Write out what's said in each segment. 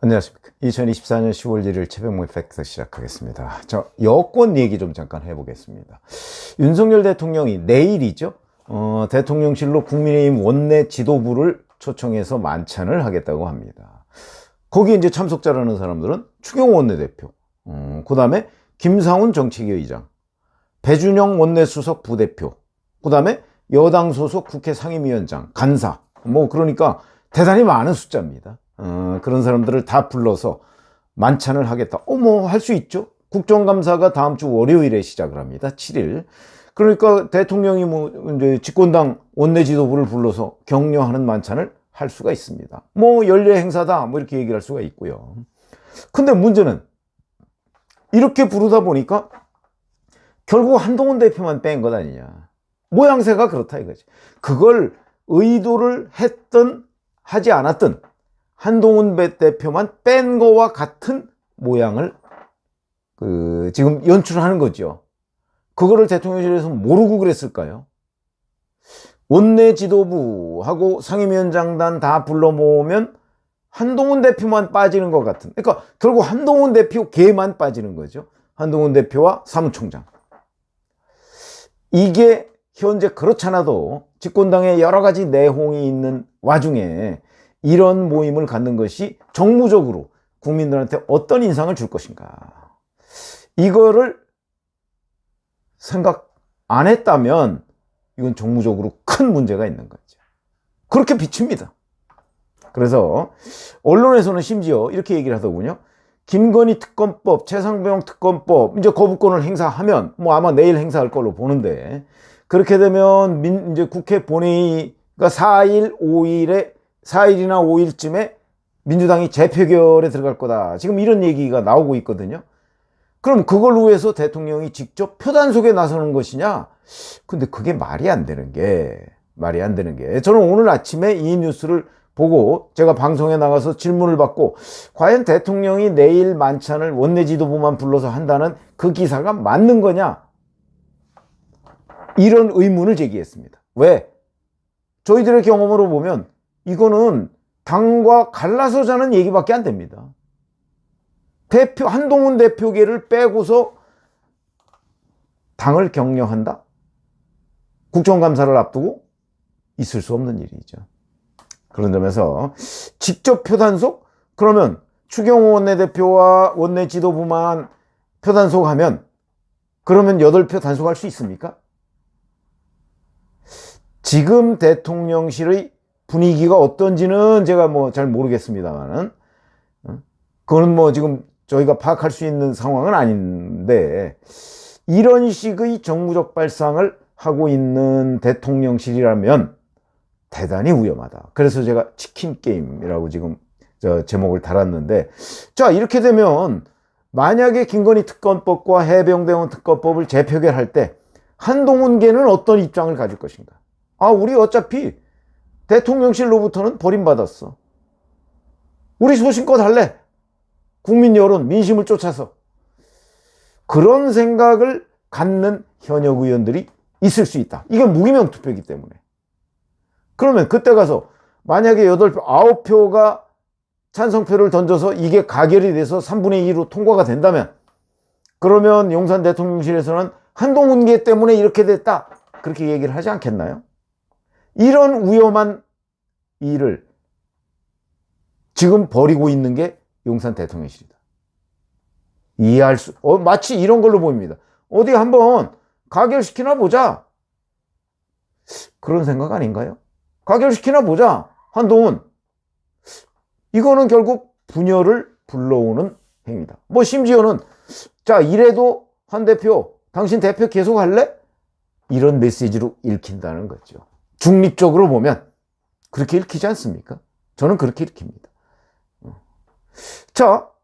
안녕하십니까. 2024년 10월 1일 최병모의 팩트 시작하겠습니다. 여권 얘기 좀 잠깐 해보겠습니다. 윤석열 대통령이 내일이죠. 대통령실로 국민의힘 원내 지도부를 초청해서 만찬을 하겠다고 합니다. 거기에 이제 참석자라는 사람들은 추경호 원내대표, 그 다음에 김상훈 정책위 의장, 배준영 원내수석 부대표, 그 다음에 여당 소속 국회 상임위원장, 간사, 그러니까 대단히 많은 숫자입니다. 그런 사람들을 다 불러서 만찬을 하겠다. 할 수 있죠. 국정감사가 다음 주 월요일에 시작을 합니다. 7일. 그러니까 대통령이 이제 집권당 원내 지도부를 불러서 격려하는 만찬을 할 수가 있습니다. 연례 행사다. 이렇게 얘기를 할 수가 있고요. 근데 문제는 이렇게 부르다 보니까 결국 한동훈 대표만 뺀 것 아니냐. 모양새가 그렇다 이거지. 그걸 의도를 했든 하지 않았든 한동훈 대표만 뺀 거와 같은 모양을 지금 연출하는 거죠. 그거를 대통령실에서 모르고 그랬을까요? 원내 지도부하고 상임위원장단 다 불러 모으면 한동훈 대표만 빠지는 것 같은. 그러니까 결국 한동훈 대표 개만 빠지는 거죠. 한동훈 대표와 사무총장. 이게 현재 그렇잖아도 집권당에 여러 가지 내홍이 있는 와중에 이런 모임을 갖는 것이 정무적으로 국민들한테 어떤 인상을 줄 것인가. 이거를 생각 안 했다면 이건 정무적으로 큰 문제가 있는 거죠. 그렇게 비춥니다. 그래서 언론에서는 심지어 이렇게 얘기를 하더군요. 김건희 특검법, 최상병 특검법 이제 거부권을 행사하면 아마 내일 행사할 걸로 보는데 그렇게 되면 이제 국회 본회의가 4일, 4일이나 5일쯤에 민주당이 재표결에 들어갈 거다. 지금 이런 얘기가 나오고 있거든요. 그럼 그걸 위해서 대통령이 직접 표단속에 나서는 것이냐? 근데 그게 말이 안 되는 게 저는 오늘 아침에 이 뉴스를 보고 제가 방송에 나가서 질문을 받고 과연 대통령이 내일 만찬을 원내 지도부만 불러서 한다는 그 기사가 맞는 거냐? 이런 의문을 제기했습니다. 왜? 저희들의 경험으로 보면 이거는 당과 갈라서 자는 얘기밖에 안 됩니다. 한동훈 대표계를 빼고서 당을 격려한다? 국정감사를 앞두고 있을 수 없는 일이죠. 그런 점에서 직접 표단속? 그러면 추경호 원내대표와 원내 지도부만 표단속하면 그러면 8표 단속할 수 있습니까? 지금 대통령실의 분위기가 어떤지는 제가 잘 모르겠습니다만은 그건 지금 저희가 파악할 수 있는 상황은 아닌데 이런 식의 정무적 발상을 하고 있는 대통령실이라면 대단히 위험하다. 그래서 제가 치킨 게임이라고 지금 제목을 달았는데 이렇게 되면 만약에 김건희 특검법과 해병대원 특검법을 재표결할 때 한동훈계는 어떤 입장을 가질 것인가? 우리 어차피 대통령실로부터는 버림받았어. 우리 소신껏 할래. 국민 여론, 민심을 쫓아서. 그런 생각을 갖는 현역 의원들이 있을 수 있다. 이게 무기명 투표이기 때문에. 그러면 그때 가서 만약에 9표가 찬성표를 던져서 이게 가결이 돼서 3분의 2로 통과가 된다면 그러면 용산 대통령실에서는 한동훈계 때문에 이렇게 됐다. 그렇게 얘기를 하지 않겠나요? 이런 위험한 일을 지금 벌이고 있는 게 용산 대통령실이다. 이해할 수, 마치 이런 걸로 보입니다. 어디 한번 가결시키나 보자. 그런 생각 아닌가요? 가결시키나 보자. 한동훈. 이거는 결국 분열을 불러오는 행위다. 심지어는 이래도 한 대표, 당신 대표 계속 할래? 이런 메시지로 읽힌다는 거죠. 중립적으로 보면 그렇게 읽히지 않습니까? 저는 그렇게 읽힙니다.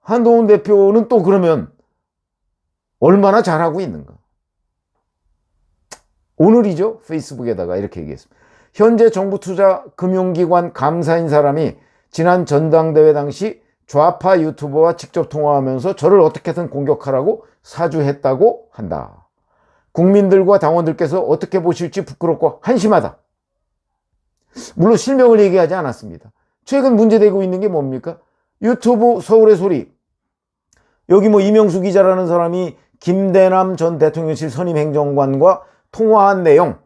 한동훈 대표는 또 그러면 얼마나 잘하고 있는가? 오늘이죠. 페이스북에다가 이렇게 얘기했습니다. 현재 정부 투자 금융기관 감사인 사람이 지난 전당대회 당시 좌파 유튜버와 직접 통화하면서 저를 어떻게든 공격하라고 사주했다고 한다. 국민들과 당원들께서 어떻게 보실지 부끄럽고 한심하다. 물론 실명을 얘기하지 않았습니다. 최근 문제되고 있는 게 뭡니까? 유튜브 서울의 소리. 여기 뭐 이명수 기자라는 사람이 김대남 전 대통령실 선임 행정관과 통화한 내용.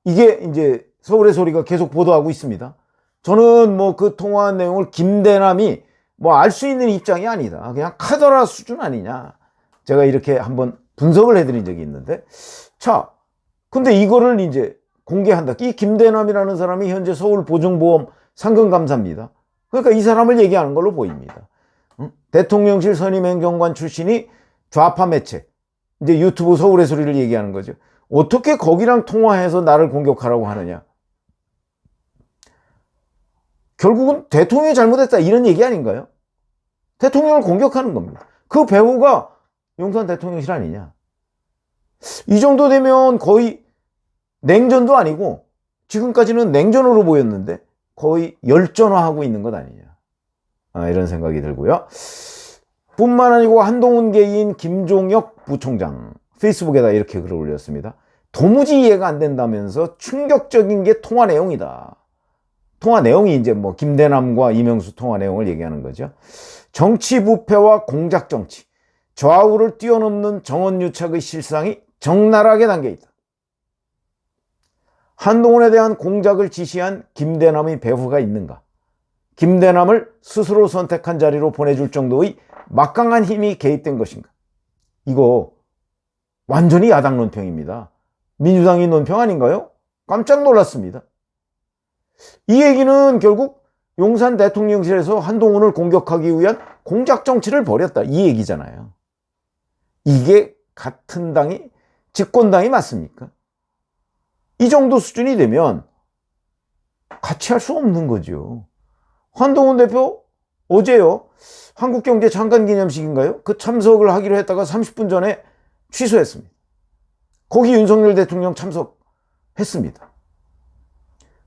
이게 이제 서울의 소리가 계속 보도하고 있습니다. 저는 뭐 그 통화한 내용을 김대남이 뭐 알 수 있는 입장이 아니다. 그냥 카더라 수준 아니냐. 제가 이렇게 한번 분석을 해드린 적이 있는데. 자, 근데 이거를 이제 공개한다. 이 김대남이라는 사람이 현재 서울보증보험 상금감사입니다. 그러니까 이 사람을 얘기하는 걸로 보입니다. 대통령실 선임행정관 출신이 좌파 매체, 이제 유튜브 서울의 소리를 얘기하는 거죠. 어떻게 거기랑 통화해서 나를 공격하라고 하느냐. 결국은 대통령이 잘못했다 이런 얘기 아닌가요? 대통령을 공격하는 겁니다. 그 배후가 용산 대통령실 아니냐. 이 정도 되면 거의 냉전도 아니고 지금까지는 냉전으로 보였는데 거의 열전화하고 있는 것 아니냐. 이런 생각이 들고요. 뿐만 아니고 한동훈 개인 김종혁 부총장 페이스북에다 이렇게 글을 올렸습니다. 도무지 이해가 안 된다면서 충격적인 게 통화 내용이다. 통화 내용이 이제 뭐 김대남과 이명수 통화 내용을 얘기하는 거죠. 정치 부패와 공작 정치, 좌우를 뛰어넘는 정원유착의 실상이 적나라하게 담겨 있다. 한동훈에 대한 공작을 지시한 김대남의 배후가 있는가? 김대남을 스스로 선택한 자리로 보내줄 정도의 막강한 힘이 개입된 것인가? 이거 완전히 야당 논평입니다. 민주당이 논평 아닌가요? 깜짝 놀랐습니다. 이 얘기는 결국 용산 대통령실에서 한동훈을 공격하기 위한 공작 정치를 벌였다. 이 얘기잖아요. 이게 같은 당이 집권당이 맞습니까? 이 정도 수준이 되면 같이 할 수 없는 거죠. 한동훈 대표 어제요. 한국경제 장관기념식인가요? 그 참석을 하기로 했다가 30분 전에 취소했습니다. 거기 윤석열 대통령 참석했습니다.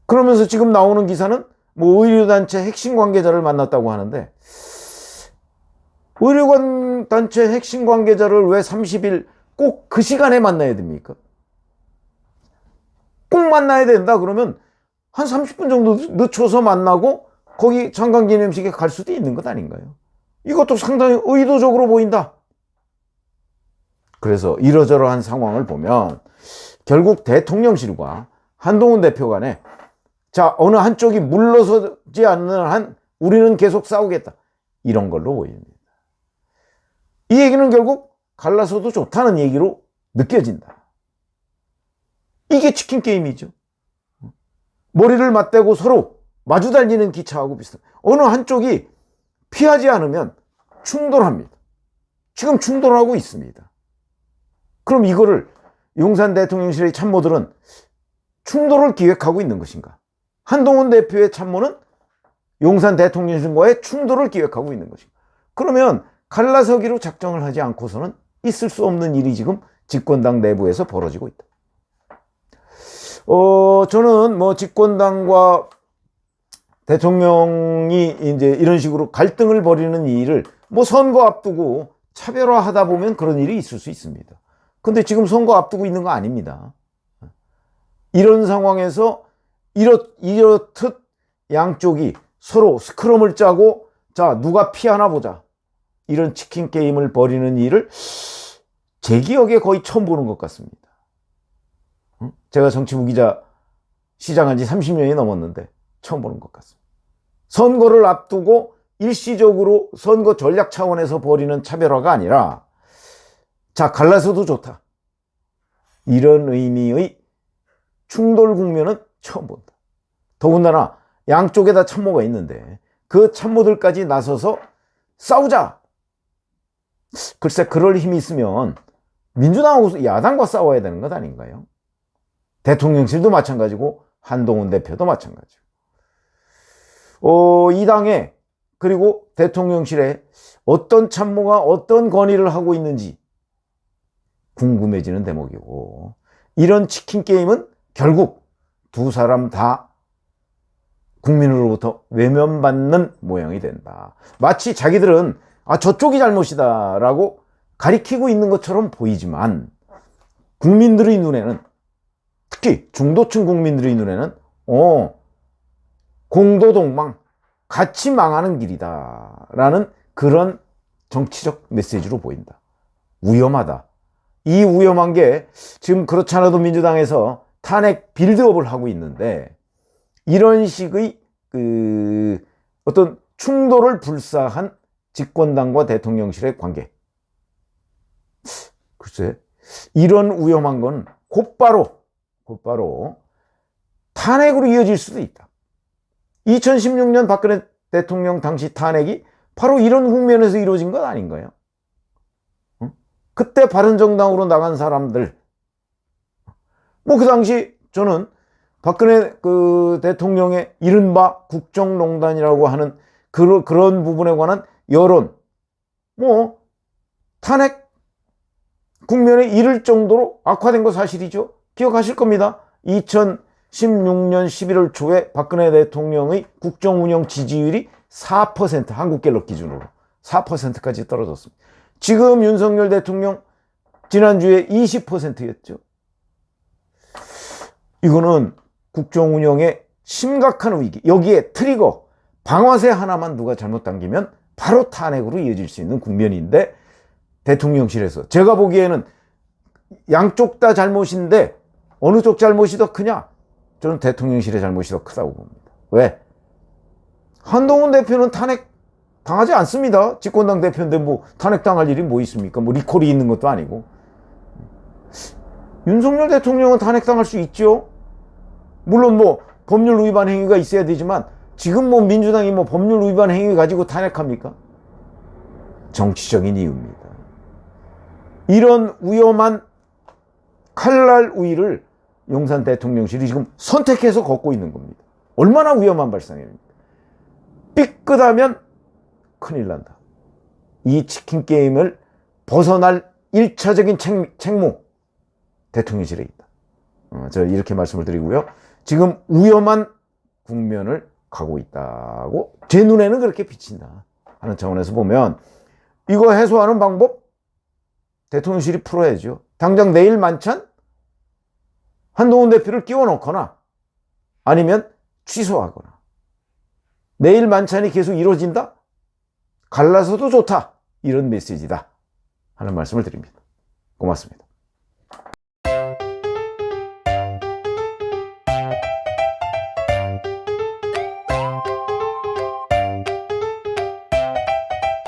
그러면서 지금 나오는 기사는 뭐 의료단체 핵심 관계자를 만났다고 하는데 의료단체 핵심 관계자를 왜 30일 꼭 그 시간에 만나야 됩니까? 꼭 만나야 된다 그러면 한 30분 정도 늦춰서 만나고 거기 장관기념식에 갈 수도 있는 것 아닌가요? 이것도 상당히 의도적으로 보인다. 그래서 이러저러한 상황을 보면 결국 대통령실과 한동훈 대표 간에 자, 어느 한쪽이 물러서지 않는 한 우리는 계속 싸우겠다. 이런 걸로 보입니다. 이 얘기는 결국 갈라서도 좋다는 얘기로 느껴진다. 이게 치킨 게임이죠. 머리를 맞대고 서로 마주 달리는 기차하고 비슷한. 어느 한쪽이 피하지 않으면 충돌합니다. 지금 충돌하고 있습니다. 그럼 이거를 용산 대통령실의 참모들은 충돌을 기획하고 있는 것인가? 한동훈 대표의 참모는 용산 대통령실과의 충돌을 기획하고 있는 것인가? 그러면 갈라서기로 작정을 하지 않고서는 있을 수 없는 일이 지금 집권당 내부에서 벌어지고 있다. 저는 뭐 집권당과 대통령이 이제 이런 식으로 갈등을 벌이는 일을 뭐 선거 앞두고 차별화하다 보면 그런 일이 있을 수 있습니다. 근데 지금 선거 앞두고 있는 거 아닙니다. 이런 상황에서 이렇듯 양쪽이 서로 스크럼을 짜고 자 누가 피하나 보자 이런 치킨 게임을 벌이는 일을 제 기억에 거의 처음 보는 것 같습니다. 제가 정치부 기자 시작한 지 30년이 넘었는데 처음 보는 것 같습니다. 선거를 앞두고 일시적으로 선거 전략 차원에서 벌이는 차별화가 아니라 자 갈라서도 좋다. 이런 의미의 충돌 국면은 처음 본다. 더군다나 양쪽에다 참모가 있는데 그 참모들까지 나서서 싸우자. 글쎄 그럴 힘이 있으면 민주당하고 야당과 싸워야 되는 것 아닌가요? 대통령실도 마찬가지고 한동훈 대표도 마찬가지고 이 당에 그리고 대통령실에 어떤 참모가 어떤 건의를 하고 있는지 궁금해지는 대목이고 이런 치킨 게임은 결국 두 사람 다 국민으로부터 외면받는 모양이 된다. 마치 자기들은 저쪽이 잘못이다 라고 가리키고 있는 것처럼 보이지만 국민들의 눈에는 특히 중도층 국민들의 눈에는 공도동망, 같이 망하는 길이다라는 그런 정치적 메시지로 보인다. 위험하다. 이 위험한 게 지금 그렇지 않아도 민주당에서 탄핵 빌드업을 하고 있는데 이런 식의 어떤 충돌을 불사한 집권당과 대통령실의 관계. 글쎄, 이런 위험한 건 곧바로 탄핵으로 이어질 수도 있다. 2016년 박근혜 대통령 당시 탄핵이 바로 이런 국면에서 이루어진 것 아닌가요? 그때 바른정당으로 나간 사람들, 그 당시 저는 박근혜 대통령의 이른바 국정농단이라고 하는 그런 부분에 관한 여론, 탄핵 국면에 이를 정도로 악화된 거 사실이죠. 기억하실 겁니다. 2016년 11월 초에 박근혜 대통령의 국정운영 지지율이 4%, 한국갤럽 기준으로 4%까지 떨어졌습니다. 지금 윤석열 대통령 지난주에 20%였죠. 이거는 국정운영의 심각한 위기, 여기에 트리거, 방아쇠 하나만 누가 잘못 당기면 바로 탄핵으로 이어질 수 있는 국면인데 대통령실에서 제가 보기에는 양쪽 다 잘못인데 어느 쪽 잘못이 더 크냐? 저는 대통령실의 잘못이 더 크다고 봅니다. 왜? 한동훈 대표는 탄핵 당하지 않습니다. 집권당 대표인데 탄핵 당할 일이 뭐 있습니까? 리콜이 있는 것도 아니고. 윤석열 대통령은 탄핵 당할 수 있죠. 물론 법률 위반 행위가 있어야 되지만 지금 민주당이 법률 위반 행위 가지고 탄핵합니까? 정치적인 이유입니다. 이런 위험한 칼날 위를 용산 대통령실이 지금 선택해서 걷고 있는 겁니다. 얼마나 위험한 발상입니까? 삐끗하면 큰일 난다. 이 치킨 게임을 벗어날 1차적인 책무 대통령실에 있다. 저 이렇게 말씀을 드리고요. 지금 위험한 국면을 가고 있다고 제 눈에는 그렇게 비친다 하는 차원에서 보면 이거 해소하는 방법 대통령실이 풀어야죠. 당장 내일 만찬 한동훈 대표를 끼워 넣거나 아니면 취소하거나 내일 만찬이 계속 이루어진다? 갈라서도 좋다. 이런 메시지다 하는 말씀을 드립니다. 고맙습니다.